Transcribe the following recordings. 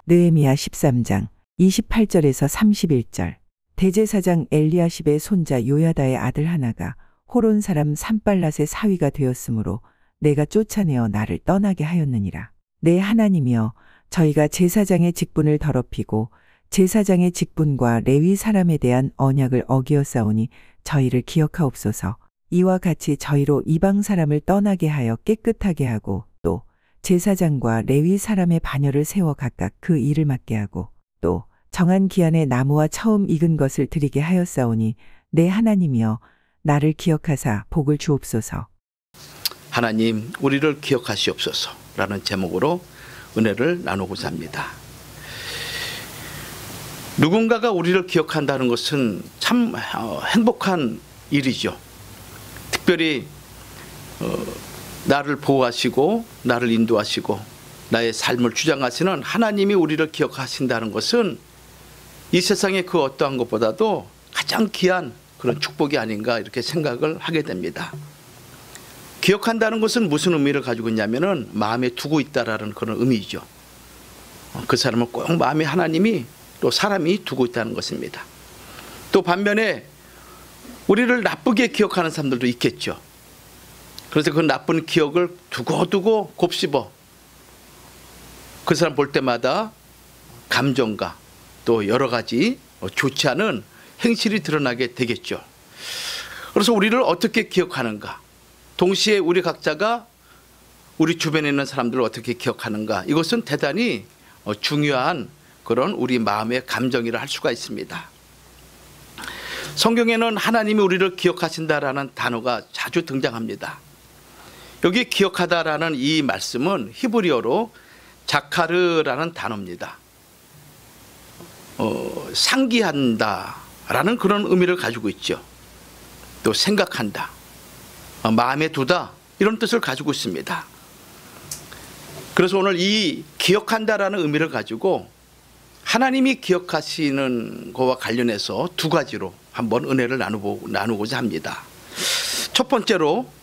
느헤미야 13장 28절에서 31절. 대제사장 엘리야십의 손자 요야다의 아들 하나가 호론 사람 산발랏의 사위가 되었으므로 내가 쫓아내어 나를 떠나게 하였느니라. 내 하나님이여, 저희가 제사장의 직분을 더럽히고 제사장의 직분과 레위 사람에 대한 언약을 어기었사오니 저희를 기억하옵소서. 이와 같이 저희로 이방 사람을 떠나게 하여 깨끗하게 하고 또 제사장과 레위 사람의 반열을 세워 각각 그 일을 맡게 하고 또 정한 기한에 나무와 처음 익은 것을 드리게 하였사오니 내 하나님이여, 나를 기억하사 복을 주옵소서. 하나님, 우리를 기억하시옵소서 라는 제목으로 은혜를 나누고자 합니다. 누군가가 우리를 기억한다는 것은 참 행복한 일이죠. 특별히 나를 보호하시고 나를 인도하시고 나의 삶을 주장하시는 하나님이 우리를 기억하신다는 것은 이 세상의 그 어떠한 것보다도 가장 귀한 그런 축복이 아닌가 이렇게 생각을 하게 됩니다. 기억한다는 것은 무슨 의미를 가지고 있냐면은 마음에 두고 있다라는 그런 의미죠. 그 사람을 꼭 마음에 하나님이 또 사람이 두고 있다는 것입니다. 또 반면에 우리를 나쁘게 기억하는 사람들도 있겠죠. 그래서 그 나쁜 기억을 두고두고 곱씹어 그 사람 볼 때마다 감정과 또 여러 가지 좋지 않은 행실이 드러나게 되겠죠. 그래서 우리를 어떻게 기억하는가, 동시에 우리 각자가 우리 주변에 있는 사람들을 어떻게 기억하는가, 이것은 대단히 중요한 그런 우리 마음의 감정이라 할 수가 있습니다. 성경에는 하나님이 우리를 기억하신다라는 단어가 자주 등장합니다. 여기 기억하다라는 이 말씀은 히브리어로 자카르라는 단어입니다. 상기한다라는 그런 의미를 가지고 있죠. 또 생각한다, 마음에 두다, 이런 뜻을 가지고 있습니다. 그래서 오늘 이 기억한다라는 의미를 가지고 하나님이 기억하시는 것과 관련해서 두 가지로 한번 은혜를 나누고자 합니다. 첫 번째로,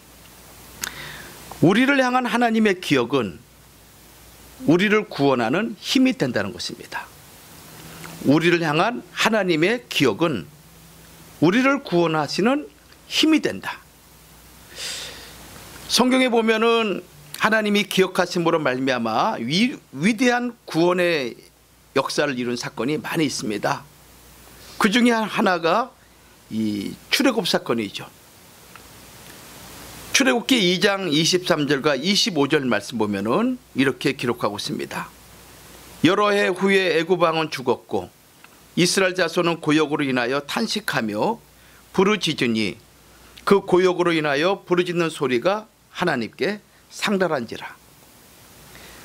우리를 향한 하나님의 기억은 우리를 구원하는 힘이 된다는 것입니다. 우리를 향한 하나님의 기억은 우리를 구원하시는 힘이 된다. 성경에 보면은 하나님이 기억하심으로 말미암아 위대한 구원의 역사를 이룬 사건이 많이 있습니다. 그 중에 하나가 이 출애굽 사건이죠. 출애굽기 2장 23절과 25절 말씀 보면은 이렇게 기록하고 있습니다. 여러 해 후에 애굽 왕은 죽었고 이스라엘 자손은 고역으로 인하여 탄식하며 부르짖으니 그 고역으로 인하여 부르짖는 소리가 하나님께 상달한지라.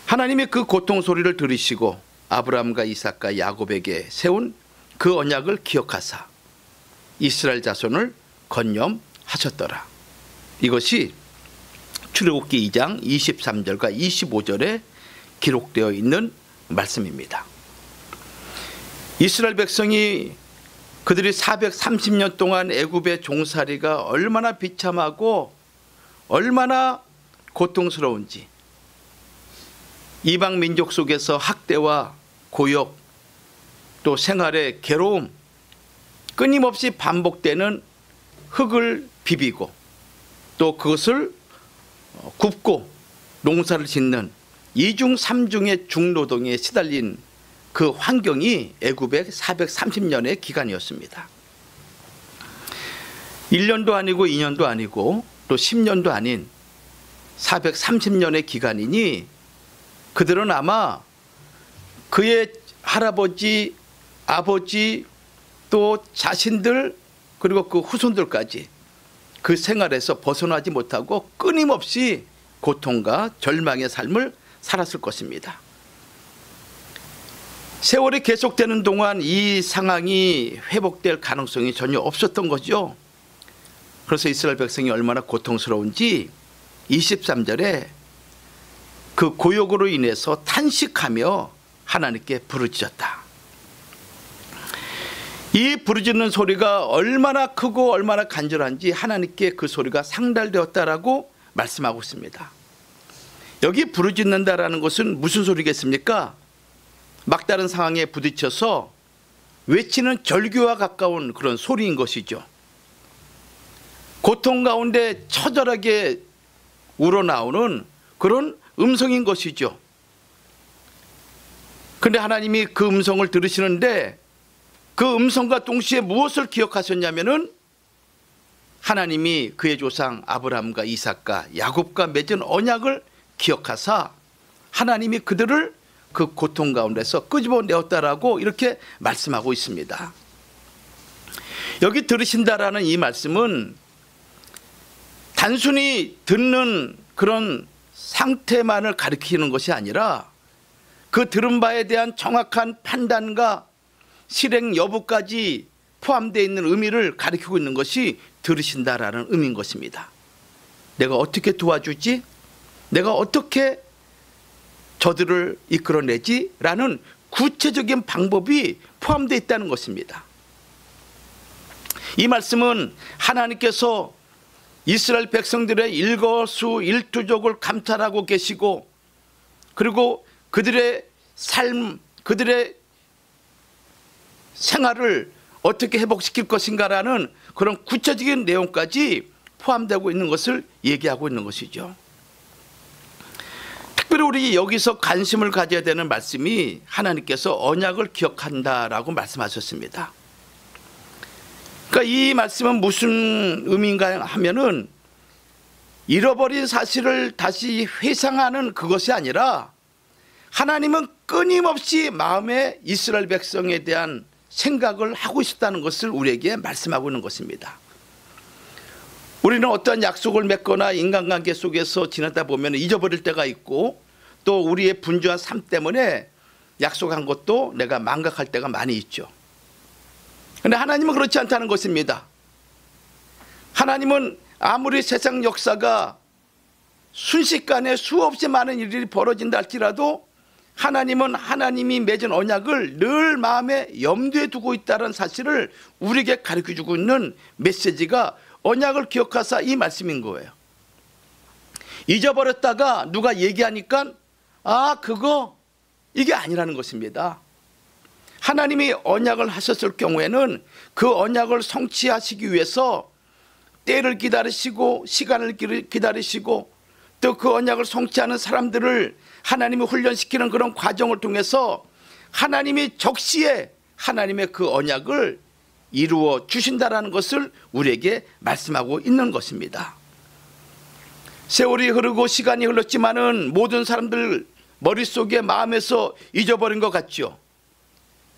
하나님이 그 고통 소리를 들으시고 아브라함과 이삭과 야곱에게 세운 그 언약을 기억하사 이스라엘 자손을 건념하셨더라. 이것이 출애굽기 2장 23절과 25절에 기록되어 있는 말씀입니다. 이스라엘 백성이 그들이 430년 동안 애굽의 종살이가 얼마나 비참하고 얼마나 고통스러운지, 이방 민족 속에서 학대와 고역, 또 생활의 괴로움, 끊임없이 반복되는 흙을 비비고 또 그것을 굽고 농사를 짓는 이중삼중의 중노동에 시달린 그 환경이 애굽의 430년의 기간이었습니다. 1년도 아니고 2년도 아니고 또 10년도 아닌 430년의 기간이니 그들은 아마 그의 할아버지, 아버지, 또 자신들, 그리고 그 후손들까지 그 생활에서 벗어나지 못하고 끊임없이 고통과 절망의 삶을 살았을 것입니다. 세월이 계속되는 동안 이 상황이 회복될 가능성이 전혀 없었던 거죠. 그래서 이스라엘 백성이 얼마나 고통스러운지 23절에 그 고역으로 인해서 탄식하며 하나님께 부르짖었다. 이 부르짖는 소리가 얼마나 크고 얼마나 간절한지 하나님께 그 소리가 상달되었다라고 말씀하고 있습니다. 여기 부르짖는다라는 것은 무슨 소리겠습니까? 막다른 상황에 부딪혀서 외치는 절규와 가까운 그런 소리인 것이죠. 고통 가운데 처절하게 우러나오는 그런 음성인 것이죠. 그런데 하나님이 그 음성을 들으시는데 그 음성과 동시에 무엇을 기억하셨냐면은 하나님이 그의 조상 아브라함과 이삭과 야곱과 맺은 언약을 기억하사 하나님이 그들을 그 고통 가운데서 끄집어내었다라고 이렇게 말씀하고 있습니다. 여기 들으신다라는 이 말씀은 단순히 듣는 그런 상태만을 가리키는 것이 아니라 그 들은 바에 대한 정확한 판단과 실행 여부까지 포함되어 있는 의미를 가리키고 있는 것이 들으신다라는 의미인 것입니다. 내가 어떻게 도와주지? 내가 어떻게 저들을 이끌어내지? 라는 구체적인 방법이 포함되어 있다는 것입니다. 이 말씀은 하나님께서 이스라엘 백성들의 일거수일투족을 감찰하고 계시고 그리고 그들의 삶, 그들의 생활을 어떻게 회복시킬 것인가라는 그런 구체적인 내용까지 포함되고 있는 것을 얘기하고 있는 것이죠. 특별히 우리 여기서 관심을 가져야 되는 말씀이 하나님께서 언약을 기억한다라고 말씀하셨습니다. 그러니까 이 말씀은 무슨 의미인가 하면은 잃어버린 사실을 다시 회상하는 그것이 아니라 하나님은 끊임없이 마음에 이스라엘 백성에 대한 생각을 하고 있었다는 것을 우리에게 말씀하고 있는 것입니다. 우리는 어떠한 약속을 맺거나 인간관계 속에서 지내다 보면 잊어버릴 때가 있고 또 우리의 분주한 삶 때문에 약속한 것도 내가 망각할 때가 많이 있죠. 그런데 하나님은 그렇지 않다는 것입니다. 하나님은 아무리 세상 역사가 순식간에 수없이 많은 일이 벌어진다 할지라도 하나님은 하나님이 맺은 언약을 늘 마음에 염두에 두고 있다는 사실을 우리에게 가르쳐주고 있는 메시지가 언약을 기억하사 이 말씀인 거예요. 잊어버렸다가 누가 얘기하니까 이게 아니라는 것입니다. 하나님이 언약을 하셨을 경우에는 그 언약을 성취하시기 위해서 때를 기다리시고 시간을 기다리시고 또 그 언약을 성취하는 사람들을 하나님이 훈련시키는 그런 과정을 통해서 하나님이 적시에 하나님의 그 언약을 이루어 주신다라는 것을 우리에게 말씀하고 있는 것입니다. 세월이 흐르고 시간이 흘렀지만은 모든 사람들 머릿속에 마음에서 잊어버린 것 같죠.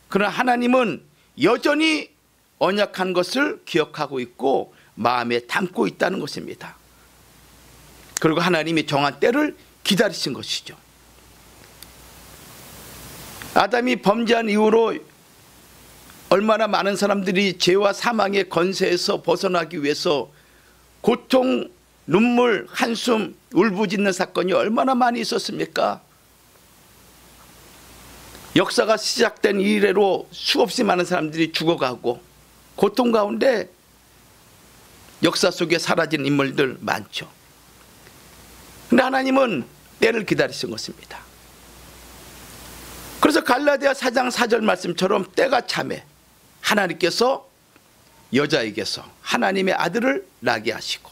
그러나 하나님은 여전히 언약한 것을 기억하고 있고 마음에 담고 있다는 것입니다. 그리고 하나님이 정한 때를 기다리신 것이죠. 아담이 범죄한 이후로 얼마나 많은 사람들이 죄와 사망의 권세에서 벗어나기 위해서 고통, 눈물, 한숨, 울부짖는 사건이 얼마나 많이 있었습니까? 역사가 시작된 이래로 수없이 많은 사람들이 죽어가고 고통 가운데 역사 속에 사라진 인물들 많죠. 그런데 하나님은 때를 기다리신 것입니다. 그래서 갈라디아 4장 4절 말씀처럼 때가 참에 하나님께서 여자에게서 하나님의 아들을 낳게 하시고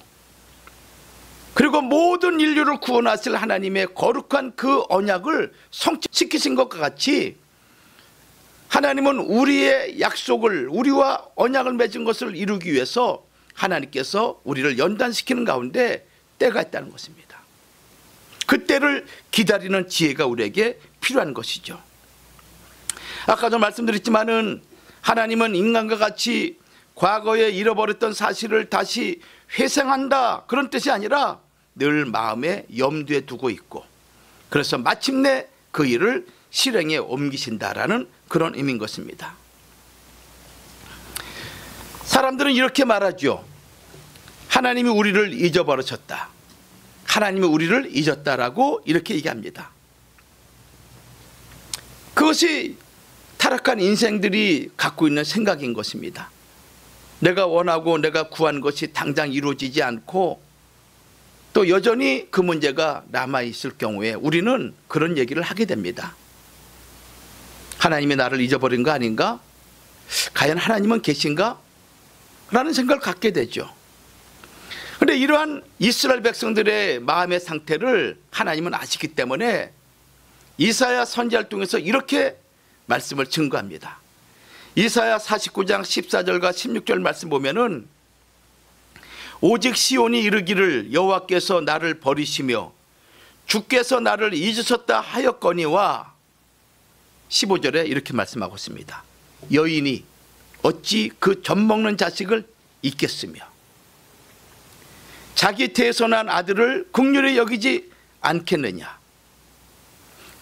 그리고 모든 인류를 구원하실 하나님의 거룩한 그 언약을 성취시키신 것과 같이 하나님은 우리의 약속을 우리와 언약을 맺은 것을 이루기 위해서 하나님께서 우리를 연단시키는 가운데 때가 있다는 것입니다. 그 때를 기다리는 지혜가 우리에게 필요한 것이죠. 아까도 말씀드렸지만은 하나님은 인간과 같이 과거에 잃어버렸던 사실을 다시 회상한다 그런 뜻이 아니라 늘 마음에 염두에 두고 있고 그래서 마침내 그 일을 실행에 옮기신다라는 그런 의미인 것입니다. 사람들은 이렇게 말하죠. 하나님이 우리를 잊어버리셨다. 하나님이 우리를 잊었다라고 이렇게 얘기합니다. 그것이 타락한 인생들이 갖고 있는 생각인 것입니다. 내가 원하고 내가 구한 것이 당장 이루어지지 않고 또 여전히 그 문제가 남아있을 경우에 우리는 그런 얘기를 하게 됩니다. 하나님이 나를 잊어버린 거 아닌가? 과연 하나님은 계신가? 라는 생각을 갖게 되죠. 그런데 이러한 이스라엘 백성들의 마음의 상태를 하나님은 아시기 때문에 이사야 선지자를 통해서 이렇게 말씀을 증거합니다. 이사야 49장 14절과 16절 말씀 보면은 오직 시온이 이르기를 여호와께서 나를 버리시며 주께서 나를 잊으셨다 하였거니와 15절에 이렇게 말씀하고 있습니다. 여인이 어찌 그 젖먹는 자식을 잊겠으며 자기 태에서 난 아들을 긍휼히 여기지 않겠느냐.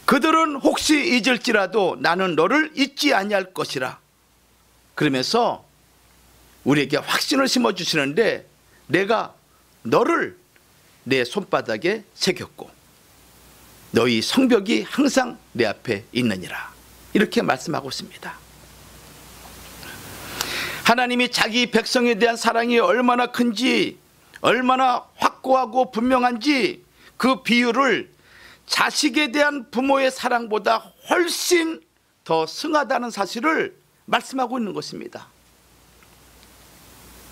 그들은 혹시 잊을지라도 나는 너를 잊지 아니할 것이라. 그러면서 우리에게 확신을 심어주시는데 내가 너를 내 손바닥에 새겼고 너희 성벽이 항상 내 앞에 있느니라. 이렇게 말씀하고 있습니다. 하나님이 자기 백성에 대한 사랑이 얼마나 큰지, 얼마나 확고하고 분명한지 그 비유를 자식에 대한 부모의 사랑보다 훨씬 더 승하다는 사실을 말씀하고 있는 것입니다.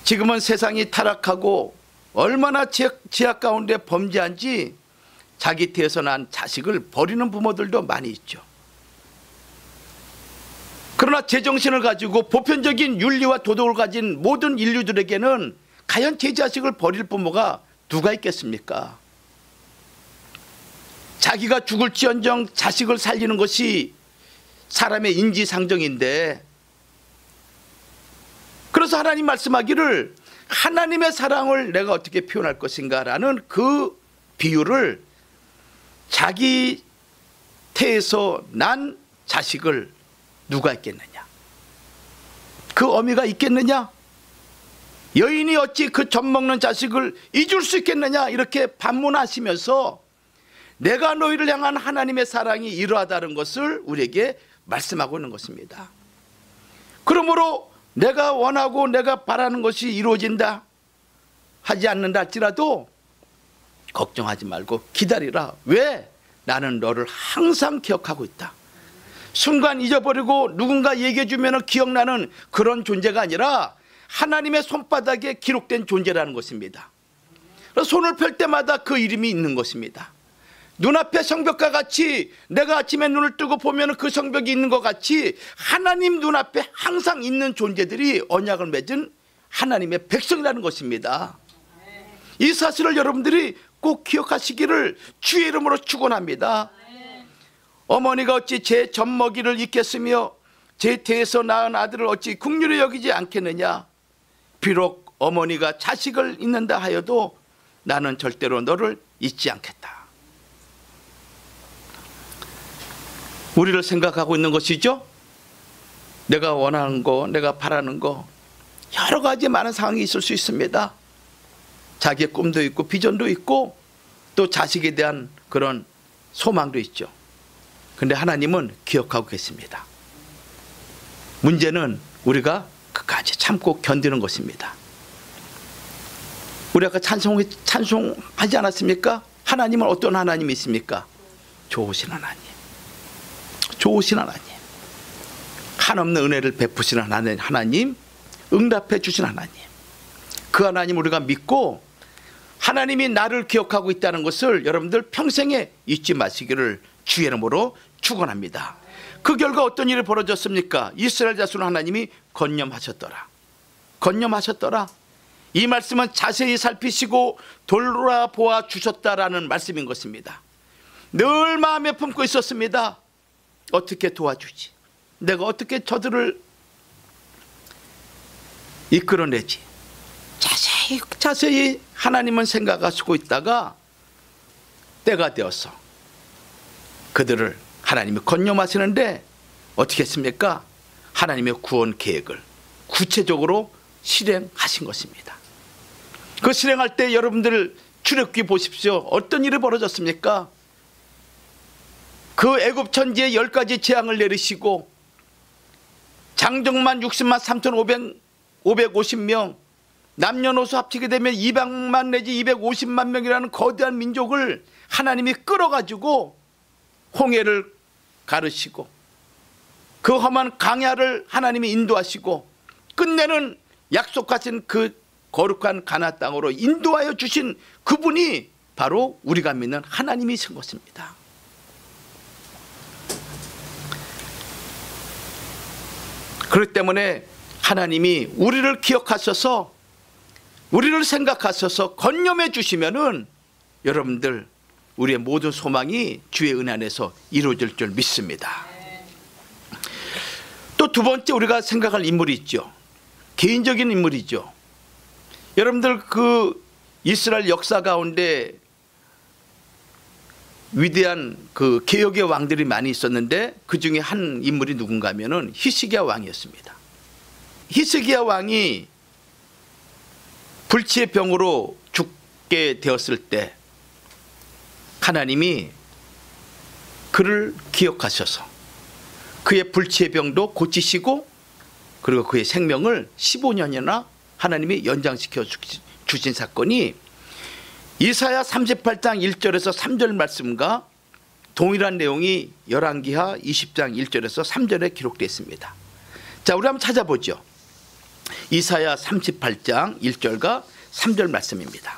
지금은 세상이 타락하고 얼마나 죄악 가운데 범죄한지 자기 태에서 난 자식을 버리는 부모들도 많이 있죠. 그러나 제정신을 가지고 보편적인 윤리와 도덕을 가진 모든 인류들에게는 과연 제 자식을 버릴 부모가 누가 있겠습니까? 자기가 죽을지언정 자식을 살리는 것이 사람의 인지상정인데, 그래서 하나님 말씀하기를 하나님의 사랑을 내가 어떻게 표현할 것인가 라는 그 비유를 자기 태에서 난 자식을 누가 있겠느냐, 그 어미가 있겠느냐, 여인이 어찌 그 젖먹는 자식을 잊을 수 있겠느냐, 이렇게 반문하시면서 내가 너희를 향한 하나님의 사랑이 이러하다는 것을 우리에게 말씀하고 있는 것입니다. 그러므로 내가 원하고 내가 바라는 것이 이루어진다 하지 않는다 할지라도 걱정하지 말고 기다리라. 왜? 나는 너를 항상 기억하고 있다. 순간 잊어버리고 누군가 얘기해 주면 기억나는 그런 존재가 아니라 하나님의 손바닥에 기록된 존재라는 것입니다. 손을 펼 때마다 그 이름이 있는 것입니다. 눈앞에 성벽과 같이 내가 아침에 눈을 뜨고 보면 그 성벽이 있는 것 같이 하나님 눈앞에 항상 있는 존재들이 언약을 맺은 하나님의 백성이라는 것입니다. 이 사실을 여러분들이 꼭 기억하시기를 주의 이름으로 축원합니다. 어머니가 어찌 제 젖먹이를 잊겠으며 제 태에서 낳은 아들을 어찌 긍휼히 여기지 않겠느냐. 비록 어머니가 자식을 잊는다 하여도 나는 절대로 너를 잊지 않겠다. 우리를 생각하고 있는 것이죠. 내가 원하는 거, 내가 바라는 거, 여러 가지 많은 상황이 있을 수 있습니다. 자기의 꿈도 있고 비전도 있고 또 자식에 대한 그런 소망도 있죠. 그런데 하나님은 기억하고 계십니다. 문제는 우리가 끝까지 참고 견디는 것입니다. 우리 아까 찬송하지 않았습니까? 하나님은 어떤 하나님이 있습니까? 좋으신 하나님, 좋으신 하나님, 한없는 은혜를 베푸시는 하나님, 응답해 주신 하나님. 그 하나님 우리가 믿고 하나님이 나를 기억하고 있다는 것을 여러분들 평생에 잊지 마시기를 주의 이름으로 축원합니다. 그 결과 어떤 일이 벌어졌습니까? 이스라엘 자손을 하나님이 건념하셨더라. 건념하셨더라. 이 말씀은 자세히 살피시고 돌아보아 주셨다라는 말씀인 것입니다. 늘 마음에 품고 있었습니다. 어떻게 도와주지? 내가 어떻게 저들을 이끌어내지? 자세히 하나님은 생각하시고 있다가 때가 되어서 그들을 하나님이 건념하시는데 어떻게 했습니까? 하나님의 구원 계획을 구체적으로 실행하신 것입니다. 그 실행할 때 여러분들 출애굽기 보십시오. 어떤 일이 벌어졌습니까? 그 애굽 천지에 10가지 재앙을 내리시고 장정만 60만 3,550명, 남녀노소 합치게 되면 200만 내지 250만 명이라는 거대한 민족을 하나님이 끌어가지고 홍해를 가르시고 그 험한 광야를 하나님이 인도하시고 끝내는 약속하신 그 거룩한 가나안 땅으로 인도하여 주신 그분이 바로 우리가 믿는 하나님이신 것입니다. 그렇기 때문에 하나님이 우리를 기억하셔서 우리를 생각하셔서 건념해 주시면은 여러분들 우리의 모든 소망이 주의 은혜 안에서 이루어질 줄 믿습니다. 또 두 번째 우리가 생각할 인물이 있죠. 개인적인 인물이죠. 여러분들 그 이스라엘 역사 가운데 위대한 그 개혁의 왕들이 많이 있었는데 그 중에 한 인물이 누군가 하면은 히스기야 왕이었습니다. 히스기야 왕이 불치의 병으로 죽게 되었을 때 하나님이 그를 기억하셔서 그의 불치의 병도 고치시고 그리고 그의 생명을 15년이나 하나님이 연장시켜 주신 사건이 이사야 38장 1절에서 3절 말씀과 동일한 내용이 열왕기하 20장 1절에서 3절에 기록되어 있습니다. 자, 우리 한번 찾아보죠. 이사야 38장 1절과 3절 말씀입니다.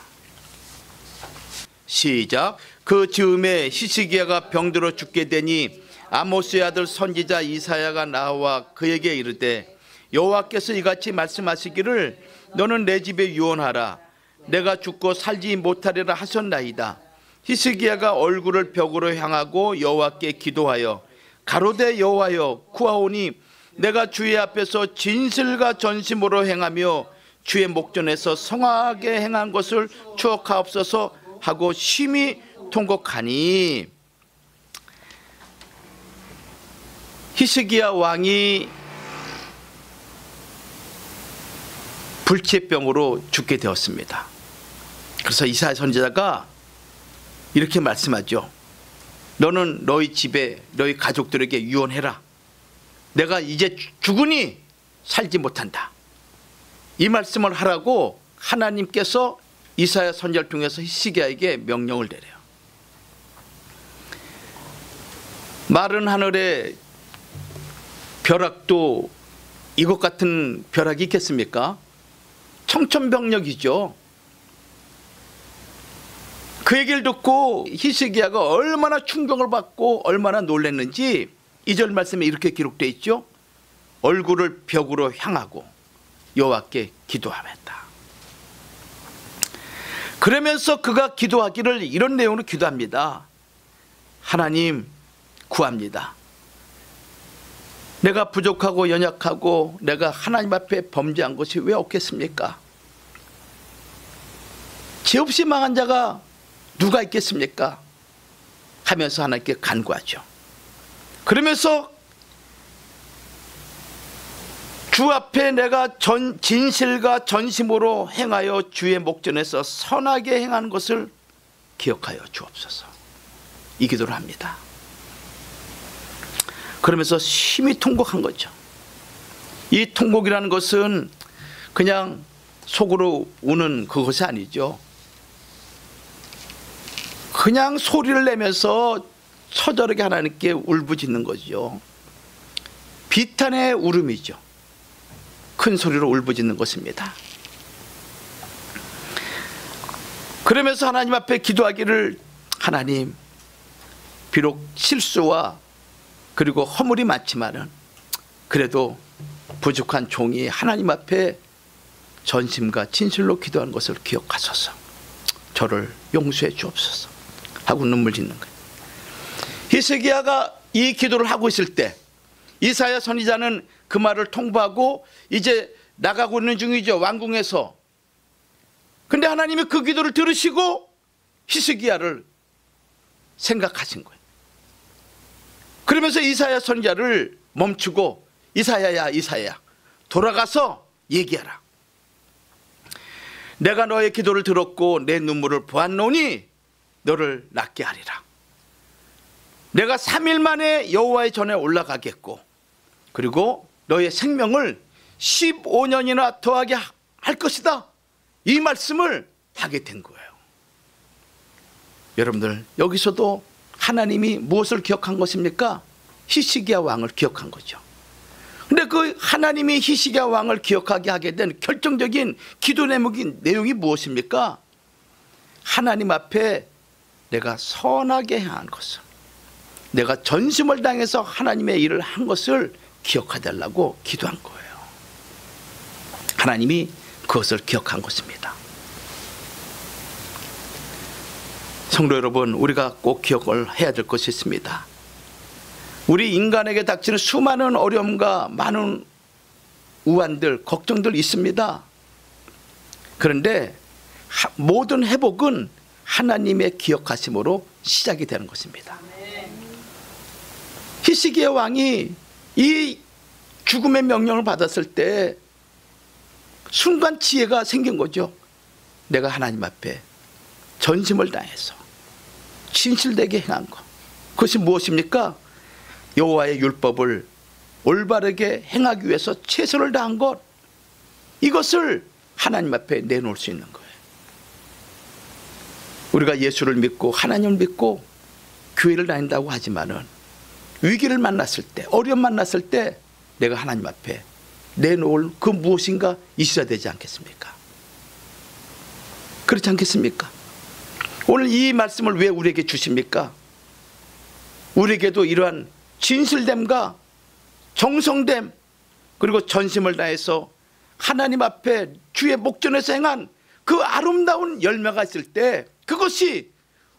시작. 그 즈음에 히스기야가 병들어 죽게 되니 아모스의 아들 선지자 이사야가 나와 그에게 이르되 여호와께서 이같이 말씀하시기를 너는 내 집에 유언하라. 내가 죽고 살지 못하리라 하셨나이다. 히스기야가 얼굴을 벽으로 향하고 여호와께 기도하여 가로되 여호와여 구하오니 내가 주의 앞에서 진실과 전심으로 행하며 주의 목전에서 성하게 행한 것을 추억하옵소서 하고 심히 통곡하니. 히스기야 왕이 불치병으로 죽게 되었습니다. 그래서 이사야 선지자가 이렇게 말씀하죠. 너는 너희 집에 너희 가족들에게 유언해라. 내가 이제 죽으니 살지 못한다. 이 말씀을 하라고 하나님께서 이사야 선지자를 통해서 히스기야에게 명령을 내려요. 마른 하늘에 벼락도 이것 같은 벼락이 있겠습니까? 청천벽력이죠. 그 얘기를 듣고 히스기야가 얼마나 충격을 받고 얼마나 놀랐는지 2절 말씀에 이렇게 기록되어 있죠. 얼굴을 벽으로 향하고 여호와께 기도하였다. 그러면서 그가 기도하기를 이런 내용으로 기도합니다. 하나님 구합니다. 내가 부족하고 연약하고 내가 하나님 앞에 범죄한 것이 왜 없겠습니까? 죄 없이 망한 자가 누가 있겠습니까? 하면서 하나님께 간구하죠. 그러면서 주 앞에 내가 진실과 전심으로 행하여 주의 목전에서 선하게 행하는 것을 기억하여 주옵소서. 이 기도를 합니다. 그러면서 심히 통곡한 거죠. 이 통곡이라는 것은 그냥 속으로 우는 그것이 아니죠. 그냥 소리를 내면서 처절하게 하나님께 울부짖는 거죠. 비탄의 울음이죠. 큰 소리로 울부짖는 것입니다. 그러면서 하나님 앞에 기도하기를 하나님 비록 실수와 그리고 허물이 많지만은 그래도 부족한 종이 하나님 앞에 전심과 진실로 기도하는 것을 기억하소서. 저를 용서해 주옵소서 하고 눈물 짓는 거예요. 히스기야가 이 기도를 하고 있을 때 이사야 선지자는 그 말을 통보하고 이제 나가고 있는 중이죠. 왕궁에서. 근데 하나님이 그 기도를 들으시고 히스기야를 생각하신 거예요. 그러면서 이사야 선지자를 멈추고 이사야야 이사야 돌아가서 얘기하라. 내가 너의 기도를 들었고 내 눈물을 보았노니 너를 낫게 하리라. 내가 3일 만에 여호와의 전에 올라가겠고 그리고 너의 생명을 15년이나 더하게 할 것이다. 이 말씀을 하게 된 거예요. 여러분들 여기서도 하나님이 무엇을 기억한 것입니까? 히스기야 왕을 기억한 거죠. 근데 그 하나님이 히스기야 왕을 기억하게 하게 된 결정적인 기도 내용이 무엇입니까? 하나님 앞에 내가 선하게 행한 것을, 내가 전심을 다해서 하나님의 일을 한 것을 기억하달라고 기도한 거예요. 하나님이 그것을 기억한 것입니다. 성도 여러분, 우리가 꼭 기억을 해야 될 것이 있습니다. 우리 인간에게 닥치는 수많은 어려움과 많은 우환들, 걱정들 있습니다. 그런데 모든 회복은 하나님의 기억하심으로 시작이 되는 것입니다. 히스기야 왕이 이 죽음의 명령을 받았을 때 순간 지혜가 생긴 거죠. 내가 하나님 앞에 전심을 다해서 진실되게 행한 것, 그것이 무엇입니까? 여호와의 율법을 올바르게 행하기 위해서 최선을 다한 것, 이것을 하나님 앞에 내놓을 수 있는 거예요. 우리가 예수를 믿고 하나님을 믿고 교회를 다닌다고 하지만은 위기를 만났을 때, 어려움 만났을 때 내가 하나님 앞에 내놓을 그 무엇인가 있어야 되지 않겠습니까? 그렇지 않겠습니까? 오늘 이 말씀을 왜 우리에게 주십니까? 우리에게도 이러한 진실됨과 정성됨, 그리고 전심을 다해서 하나님 앞에 주의 목전에서 행한 그 아름다운 열매가 있을 때, 그것이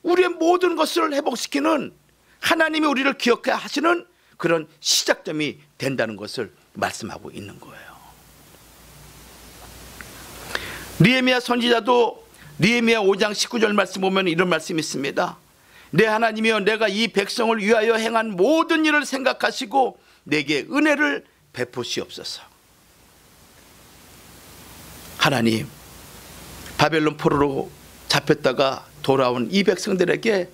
우리의 모든 것을 회복시키는, 하나님이 우리를 기억해 하시는 그런 시작점이 된다는 것을 말씀하고 있는 거예요. 느헤미야 선지자도 느헤미야 5장 19절 말씀 보면 이런 말씀이 있습니다. 내 하나님이여, 내가 이 백성을 위하여 행한 모든 일을 생각하시고 내게 은혜를 베푸시옵소서. 하나님, 바벨론 포로로 잡혔다가 돌아온 이 백성들에게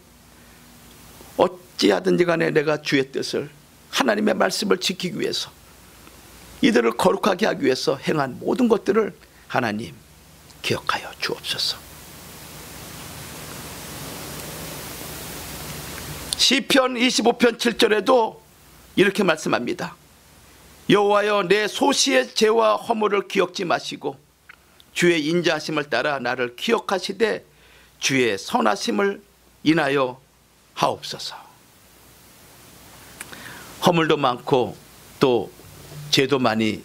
어찌하든지 간에 내가 주의 뜻을, 하나님의 말씀을 지키기 위해서, 이들을 거룩하게 하기 위해서 행한 모든 것들을 하나님 기억하여 주옵소서. 시편 25편 7절에도 이렇게 말씀합니다. 여호와여, 내 소시의 죄와 허물을 기억지 마시고 주의 인자하심을 따라 나를 기억하시되 주의 선하심을 인하여 하옵소서. 허물도 많고 또 죄도 많이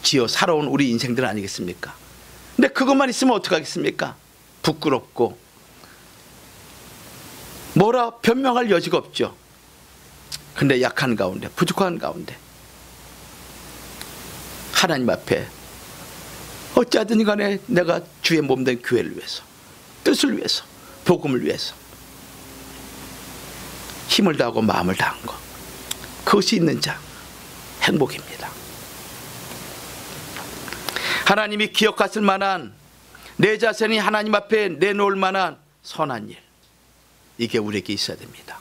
지어 살아온 우리 인생들 아니겠습니까? 근데 그것만 있으면 어떡하겠습니까? 부끄럽고 뭐라 변명할 여지가 없죠. 근데 약한 가운데, 부족한 가운데 하나님 앞에 어찌하든 간에 내가 주의 몸된 교회를 위해서, 뜻을 위해서, 복음을 위해서 힘을 다하고 마음을 다한 것, 그것이 있는 자 행복입니다. 하나님이 기억하실 만한, 내 자신이 하나님 앞에 내놓을 만한 선한 일, 이게 우리에게 있어야 됩니다.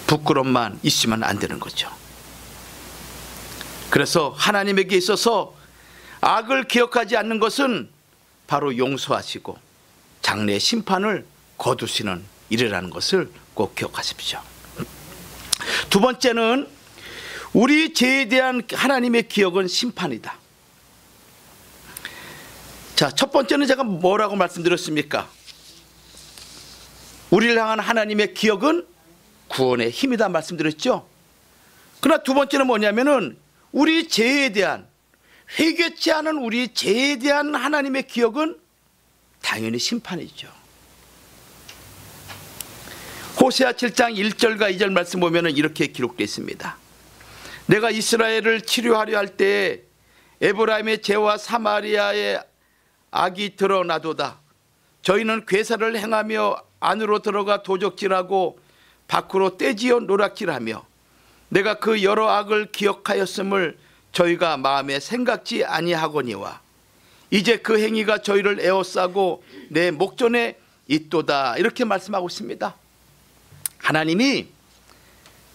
부끄럼만 있으면 안 되는 거죠. 그래서 하나님에게 있어서 악을 기억하지 않는 것은 바로 용서하시고 장래의 심판을 거두시는 일이라는 것을 꼭 기억하십시오. 두 번째는 우리 죄에 대한 하나님의 기억은 심판이다. 자, 첫 번째는 제가 뭐라고 말씀드렸습니까? 우리를 향한 하나님의 기억은 구원의 힘이다 말씀드렸죠. 그러나 두 번째는 뭐냐면은 우리 죄에 대한, 회개치 않은 우리 죄에 대한 하나님의 기억은 당연히 심판이죠. 호세아 7장 1절과 2절 말씀 보면 이렇게 기록되어 있습니다. 내가 이스라엘을 치료하려 할 때에 에브라임의 죄와 사마리아의 악이 드러나도다. 저희는 괴사를 행하며 안으로 들어가 도적질하고 밖으로 떼지어 노략질하며 내가 그 여러 악을 기억하였음을 저희가 마음에 생각지 아니하거니와 이제 그 행위가 저희를 에워싸고 내 목전에 있도다. 이렇게 말씀하고 있습니다. 하나님이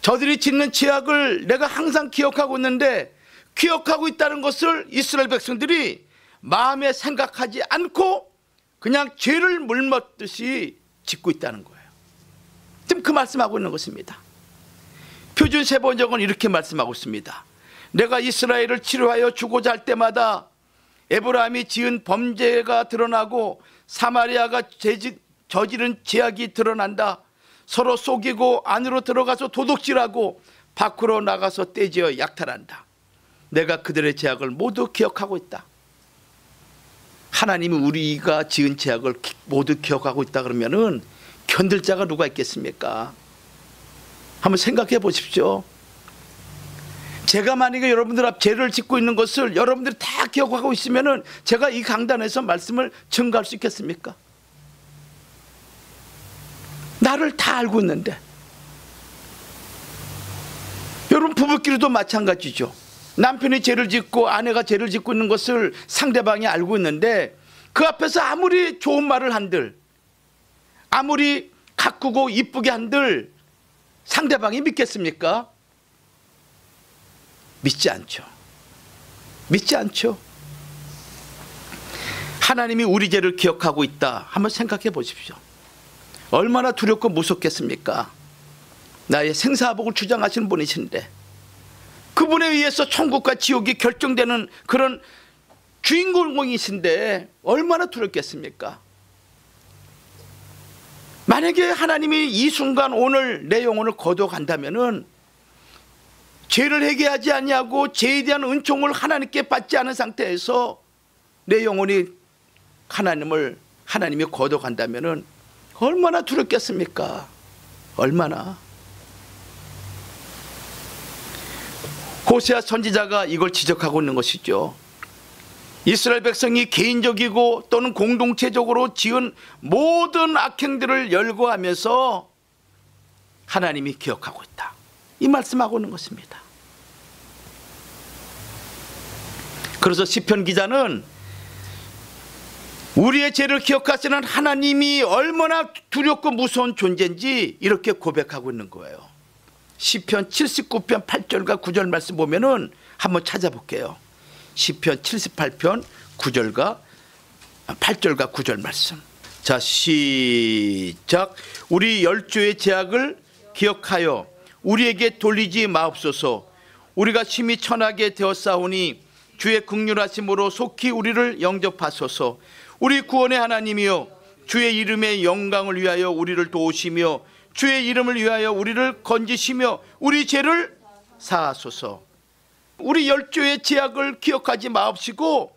저들이 짓는 죄악을 내가 항상 기억하고 있는데, 기억하고 있다는 것을 이스라엘 백성들이 마음에 생각하지 않고 그냥 죄를 물먹듯이 짓고 있다는 거예요. 지금 그 말씀하고 있는 것입니다. 표준 세번역은 이렇게 말씀하고 있습니다. 내가 이스라엘을 치료하여 주고자 할 때마다 에브라임이 지은 범죄가 드러나고 사마리아가 저지른 죄악이 드러난다. 서로 속이고 안으로 들어가서 도둑질하고 밖으로 나가서 떼지어 약탈한다. 내가 그들의 죄악을 모두 기억하고 있다. 하나님이 우리가 지은 죄악을 모두 기억하고 있다 그러면은 견딜 자가 누가 있겠습니까? 한번 생각해 보십시오. 제가 만약에 여러분들 앞 죄를 짓고 있는 것을 여러분들이 다 기억하고 있으면은 제가 이 강단에서 말씀을 증거할 수 있겠습니까? 나를 다 알고 있는데. 여러분 부부끼리도 마찬가지죠. 남편이 죄를 짓고 아내가 죄를 짓고 있는 것을 상대방이 알고 있는데 그 앞에서 아무리 좋은 말을 한들, 아무리 가꾸고 이쁘게 한들 상대방이 믿겠습니까? 믿지 않죠. 믿지 않죠. 하나님이 우리 죄를 기억하고 있다. 한번 생각해 보십시오. 얼마나 두렵고 무섭겠습니까? 나의 생사복을 주장하시는 분이신데 그분에 의해서 천국과 지옥이 결정되는 그런 주인공이신데 얼마나 두렵겠습니까? 만약에 하나님이 이 순간 오늘 내 영혼을 거둬간다면은 죄를 회개하지 아니하고 죄에 대한 은총을 하나님께 받지 않은 상태에서 내 영혼이 하나님이 거둬간다면은 얼마나 두렵겠습니까? 얼마나. 호세아 선지자가 이걸 지적하고 있는 것이죠. 이스라엘 백성이 개인적이고 또는 공동체적으로 지은 모든 악행들을 열거하면서 하나님이 기억하고 있다. 이 말씀하고 있는 것입니다. 그래서 시편 기자는 우리의 죄를 기억하시는 하나님이 얼마나 두렵고 무서운 존재인지 이렇게 고백하고 있는 거예요. 시편 79편 8절과 9절 말씀 보면은 한번 찾아볼게요. 시편 78편 9절과 8절과 9절 말씀. 자, 시작. 우리 열조의 죄악을 기억하여 우리에게 돌리지 마옵소서. 우리가 심히 천하게 되었사오니 주의 긍휼하심으로 속히 우리를 영접하소서. 우리 구원의 하나님이여, 주의 이름의 영광을 위하여 우리를 도우시며 주의 이름을 위하여 우리를 건지시며 우리 죄를 사하소서. 우리 열조의 죄악을 기억하지 마옵시고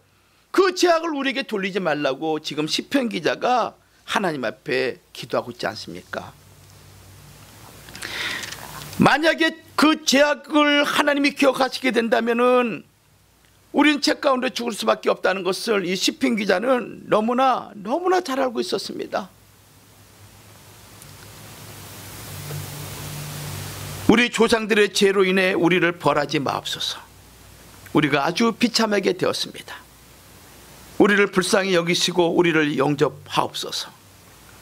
그 죄악을 우리에게 돌리지 말라고 지금 시편 기자가 하나님 앞에 기도하고 있지 않습니까? 만약에 그 죄악을 하나님이 기억하시게 된다면은 우리는 죄 가운데 죽을 수밖에 없다는 것을 이 시편 기자는 너무나 잘 알고 있었습니다. 우리 조상들의 죄로 인해 우리를 벌하지 마옵소서. 우리가 아주 비참하게 되었습니다. 우리를 불쌍히 여기시고 우리를 영접하옵소서.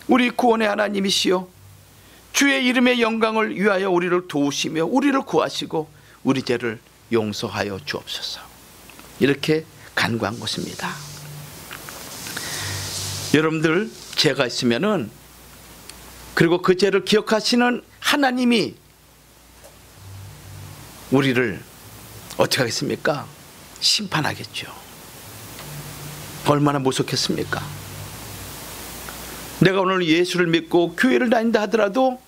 우리 구원의 하나님이시여, 주의 이름의 영광을 위하여 우리를 도우시며 우리를 구하시고 우리 죄를 용서하여 주옵소서. 이렇게 간구한 것입니다. 여러분들 죄가 있으면은, 그리고 그 죄를 기억하시는 하나님이 우리를 어떻게 하겠습니까? 심판하겠죠. 얼마나 무섭겠습니까? 내가 오늘 예수를 믿고 교회를 다닌다 하더라도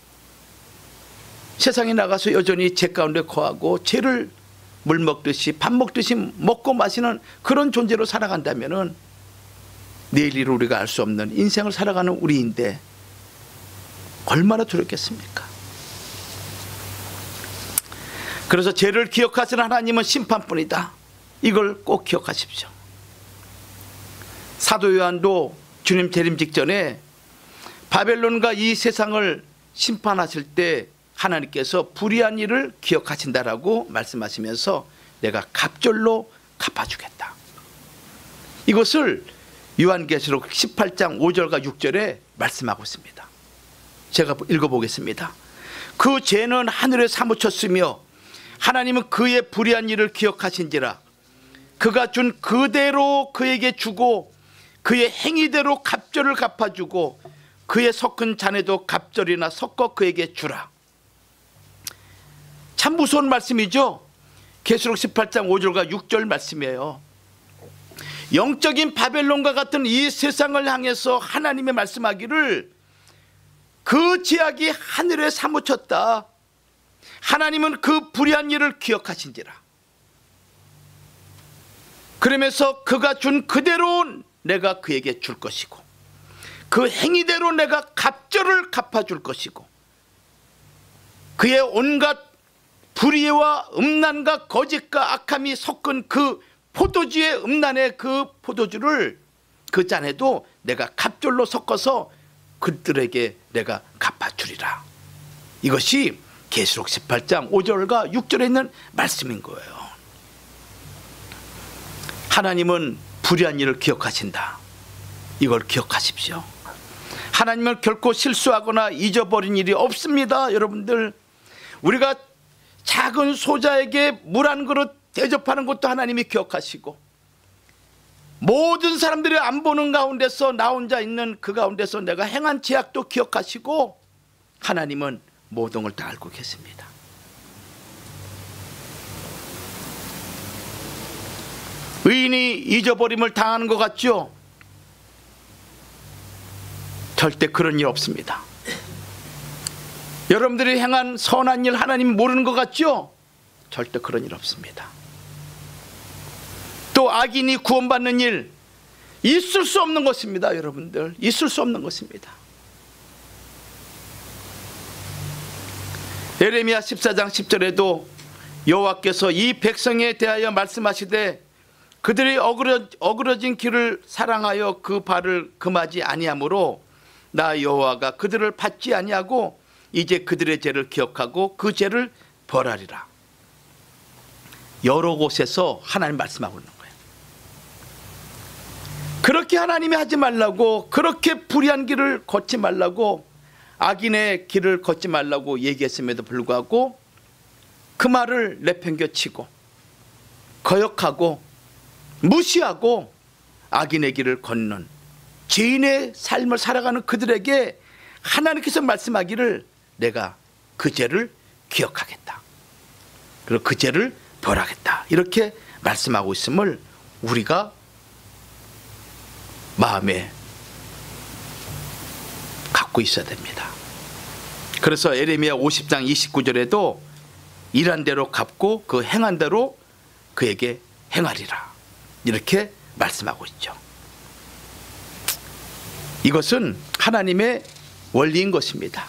세상에 나가서 여전히 죄 가운데 거하고 죄를 물 먹듯이 밥 먹듯이 먹고 마시는 그런 존재로 살아간다면은 내일 일을 우리가 알 수 없는 인생을 살아가는 우리인데 얼마나 두렵겠습니까? 그래서 죄를 기억하시는 하나님은 심판뿐이다. 이걸 꼭 기억하십시오. 사도 요한도 주님 재림 직전에 바벨론과 이 세상을 심판하실 때 하나님께서 불의한 일을 기억하신다라고 말씀하시면서 내가 갑절로 갚아주겠다. 이것을 요한계시록 18장 5절과 6절에 말씀하고 있습니다. 제가 읽어보겠습니다. 그 죄는 하늘에 사무쳤으며 하나님은 그의 불의한 일을 기억하신지라. 그가 준 그대로 그에게 주고 그의 행위대로 갑절을 갚아주고 그의 섞은 잔에도 갑절이나 섞어 그에게 주라. 참 무서운 말씀이죠. 계시록 18장 5절과 6절 말씀이에요. 영적인 바벨론과 같은 이 세상을 향해서 하나님의 말씀하기를 그 제약이 하늘에 사무쳤다. 하나님은 그 불의한 일을 기억하신지라. 그러면서 그가 준 그대로 내가 그에게 줄 것이고 그 행위대로 내가 갑절을 갚아줄 것이고 그의 온갖 불의와 음란과 거짓과 악함이 섞은 그 포도주의 음란의 그 포도주를 그 잔에도 내가 갑절로 섞어서 그들에게 내가 갚아주리라. 이것이 계시록 18장 5절과 6절에 있는 말씀인 거예요. 하나님은 불의한 일을 기억하신다. 이걸 기억하십시오. 하나님은 결코 실수하거나 잊어버린 일이 없습니다. 여러분들, 우리가 작은 소자에게 물 한 그릇 대접하는 것도 하나님이 기억하시고 모든 사람들이 안 보는 가운데서 나 혼자 있는 그 가운데서 내가 행한 죄악도 기억하시고 하나님은 모든 걸 다 알고 계십니다. 의인이 잊어버림을 당하는 것 같죠? 절대 그런 일 없습니다. 여러분들이 행한 선한 일 하나님 모르는 것 같죠? 절대 그런 일 없습니다. 또 악인이 구원받는 일 있을 수 없는 것입니다. 여러분들, 있을 수 없는 것입니다. 예레미야 14장 10절에도 여호와께서 이 백성에 대하여 말씀하시되 그들이 어그러진 길을 사랑하여 그 발을 금하지 아니하므로 나 여호와가 그들을 받지 아니하고 이제 그들의 죄를 기억하고 그 죄를 벌하리라. 여러 곳에서 하나님 말씀하고 있는 거예요. 그렇게 하나님이 하지 말라고, 그렇게 불의한 길을 걷지 말라고, 악인의 길을 걷지 말라고 얘기했음에도 불구하고 그 말을 내팽겨치고 거역하고 무시하고 악인의 길을 걷는 죄인의 삶을 살아가는 그들에게 하나님께서 말씀하기를 내가 그 죄를 기억하겠다. 그리고 그 죄를 벌하겠다. 이렇게 말씀하고 있음을 우리가 마음에 갖고 있어야 됩니다. 그래서 예레미야 50장 29절에도 일한 대로 갚고 그 행한 대로 그에게 행하리라. 이렇게 말씀하고 있죠. 이것은 하나님의 원리인 것입니다.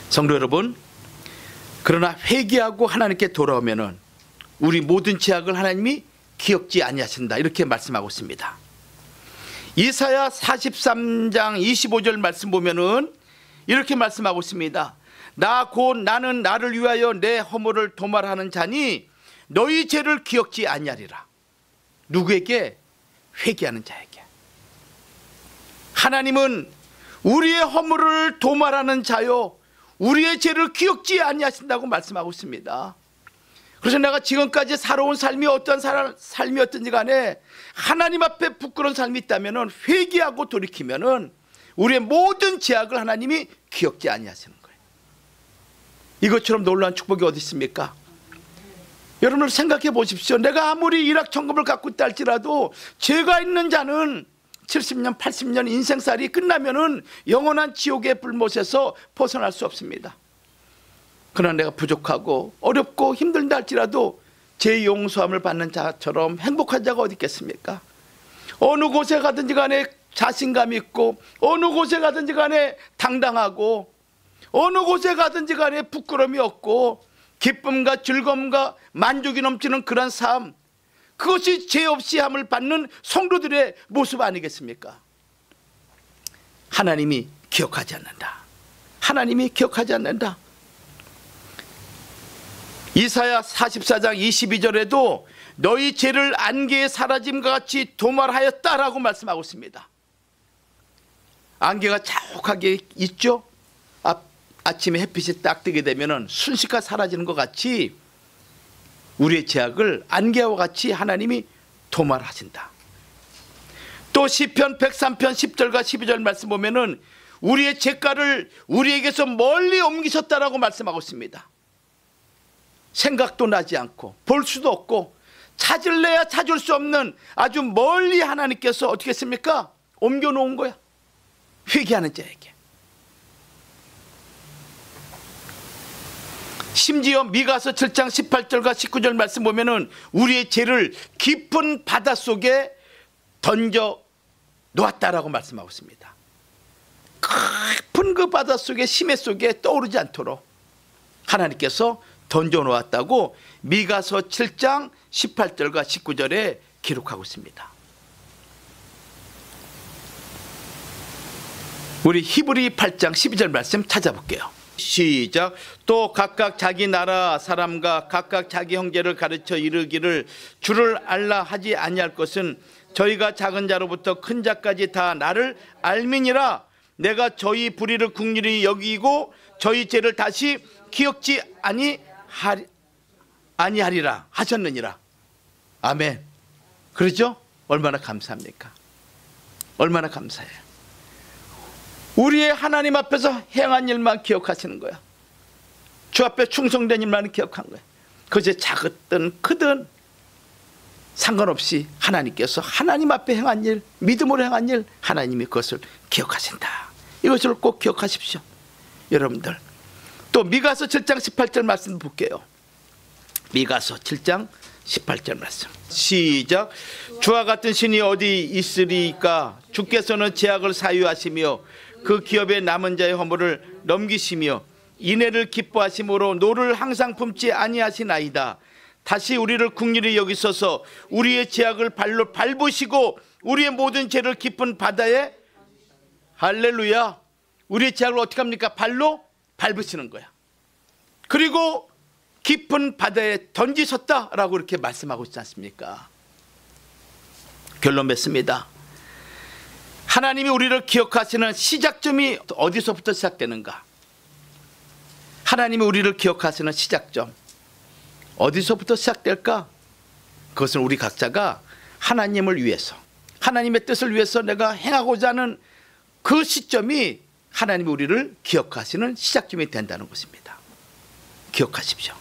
성도 여러분, 그러나 회개하고 하나님께 돌아오면은 우리 모든 죄악을 하나님이 기억지 아니하신다. 이렇게 말씀하고 있습니다. 이사야 43장 25절 말씀 보면은 이렇게 말씀하고 있습니다. 나 곧 나는 나를 위하여 내 허물을 도말하는 자니 너희 죄를 기억지 아니하리라. 누구에게? 회개하는 자에게. 하나님은 우리의 허물을 도말하는 자요 우리의 죄를 기억지 아니하신다고 말씀하고 있습니다. 그래서 내가 지금까지 살아온 삶이 어떤 삶이었든지 간에 하나님 앞에 부끄러운 삶이 있다면 회개하고 돌이키면 우리의 모든 죄악을 하나님이 기억지 아니하시는 거예요. 이것처럼 놀라운 축복이 어디 있습니까? 여러분 생각해 보십시오. 내가 아무리 일확천금을 갖고 있다 할지라도 죄가 있는 자는 70년 80년 인생살이 끝나면은 영원한 지옥의 불못에서 벗어날 수 없습니다. 그러나 내가 부족하고 어렵고 힘들다 할지라도 제 용서함을 받는 자처럼 행복한 자가 어디 있겠습니까? 어느 곳에 가든지 간에 자신감 있고 어느 곳에 가든지 간에 당당하고 어느 곳에 가든지 간에 부끄러움이 없고 기쁨과 즐거움과 만족이 넘치는 그런 삶, 그것이 죄 없이 함을 받는 성도들의 모습 아니겠습니까? 하나님이 기억하지 않는다. 하나님이 기억하지 않는다. 이사야 44장 22절에도 너희 죄를 안개에 사라짐과 같이 도말하였다라고 말씀하고 있습니다. 안개가 자욱하게 있죠. 아침에 햇빛이 딱 뜨게 되면 순식간 사라지는 것 같이 우리의 죄악을 안개와 같이 하나님이 도말하신다. 또 시편 103편 10절과 12절 말씀 보면은 우리의 죄가를 우리에게서 멀리 옮기셨다라고 말씀하고 있습니다. 생각도 나지 않고 볼 수도 없고 찾을래야 찾을 수 없는 아주 멀리 하나님께서 어떻게 했습니까? 옮겨놓은 거야. 회개하는 자에게. 심지어 미가서 7장 18절과 19절 말씀 보면은 우리의 죄를 깊은 바닷속에 던져 놓았다라고 말씀하고 있습니다. 깊은 그 바닷속에 심해 속에 떠오르지 않도록 하나님께서 던져 놓았다고 미가서 7장 18절과 19절에 기록하고 있습니다. 우리 히브리 8장 12절 말씀 찾아볼게요. 시작. 또 각각 자기 나라 사람과 각각 자기 형제를 가르쳐 이르기를 주를 알라 하지 아니할 것은 저희가 작은 자로부터 큰 자까지 다 나를 알미니라. 내가 저희 불의를 긍휼히 여기고 저희 죄를 다시 기억지 아니하리라 하셨느니라. 아멘. 그러죠? 얼마나 감사합니까? 얼마나 감사해요. 우리의 하나님 앞에서 행한 일만 기억하시는 거야. 주 앞에 충성된 일만 기억한 거야. 그것이 작든 크든 상관없이 하나님께서 하나님 앞에 행한 일, 믿음으로 행한 일, 하나님이 그것을 기억하신다. 이것을 꼭 기억하십시오. 여러분들, 또 미가서 7장 18절 말씀 볼게요. 미가서 7장 18절 말씀 시작. 주와 같은 신이 어디 있으리까? 주께서는 죄악을 사유하시며 그 기업의 남은 자의 허물을 넘기시며 인애를 기뻐하심으로 노를 항상 품지 아니하시나이다. 다시 우리를 긍휼히 여기소서. 우리의 죄악을 발로 밟으시고 우리의 모든 죄를 깊은 바다에, 할렐루야, 우리의 죄악을 어떻게 합니까? 발로 밟으시는 거야. 그리고 깊은 바다에 던지셨다라고 이렇게 말씀하고 있지 않습니까? 결론 맺습니다. 하나님이 우리를 기억하시는 시작점이 어디서부터 시작되는가? 하나님이 우리를 기억하시는 시작점 어디서부터 시작될까? 그것은 우리 각자가 하나님을 위해서, 하나님의 뜻을 위해서 내가 행하고자 하는 그 시점이 하나님이 우리를 기억하시는 시작점이 된다는 것입니다. 기억하십시오.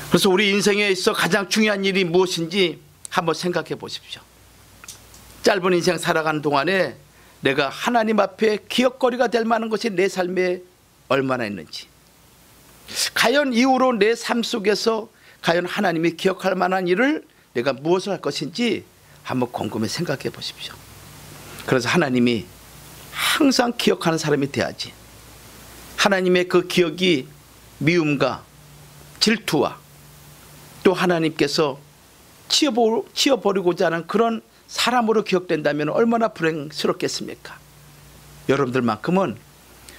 그래서 우리 인생에 있어 가장 중요한 일이 무엇인지 한번 생각해 보십시오. 짧은 인생 살아가는 동안에 내가 하나님 앞에 기억거리가 될 만한 것이 내 삶에 얼마나 있는지, 과연 이후로 내 삶 속에서 과연 하나님이 기억할 만한 일을 내가 무엇을 할 것인지 한번 곰곰이 생각해 보십시오. 그래서 하나님이 항상 기억하는 사람이 돼야지. 하나님의 그 기억이 미움과 질투와 또 하나님께서 치워버리고자 하는 그런 사람으로 기억된다면 얼마나 불행스럽겠습니까? 여러분들만큼은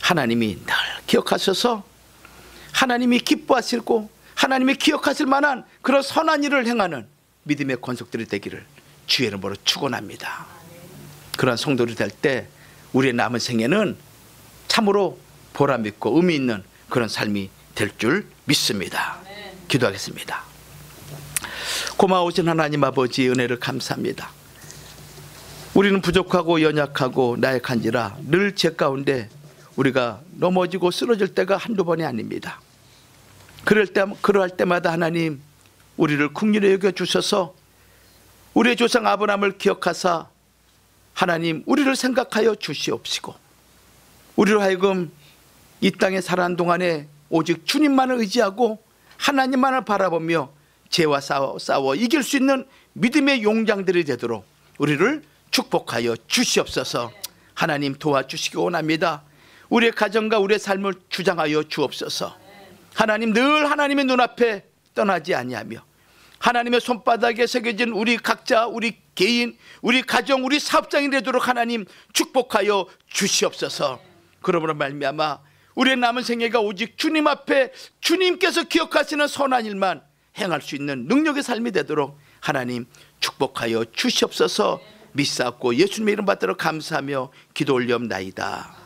하나님이 늘 기억하셔서 하나님이 기뻐하시고 하나님이 기억하실 만한 그런 선한 일을 행하는 믿음의 권속들이 되기를 주의 이름으로 축원합니다. 그런 성도들이 될 때 우리의 남은 생애는 참으로 보람 있고 의미 있는 그런 삶이 될 줄 믿습니다. 기도하겠습니다. 고마우신 하나님 아버지, 은혜를 감사합니다. 우리는 부족하고 연약하고 나약한지라 늘 죄 가운데 우리가 넘어지고 쓰러질 때가 한두 번이 아닙니다. 그럴 때마다 하나님 우리를 긍휼히 여겨주셔서 우리의 조상 아브라함을 기억하사 하나님 우리를 생각하여 주시옵시고, 우리로 하여금 이 땅에 살아가는 동안에 오직 주님만을 의지하고 하나님만을 바라보며 죄와 싸워 이길 수 있는 믿음의 용장들이 되도록 우리를 축복하여 주시옵소서. 하나님 도와주시기 원합니다. 우리의 가정과 우리의 삶을 주장하여 주옵소서. 하나님 늘 하나님의 눈앞에 떠나지 아니하며 하나님의 손바닥에 새겨진 우리 각자, 우리 개인, 우리 가정, 우리 사업장이 되도록 하나님 축복하여 주시옵소서. 그러므로 말미암아 우리의 남은 생애가 오직 주님 앞에 주님께서 기억하시는 선한 일만 행할 수 있는 능력의 삶이 되도록 하나님 축복하여 주시옵소서. 믿사옵고 예수님의 이름 받들어 감사하며 기도 올리옵나이다.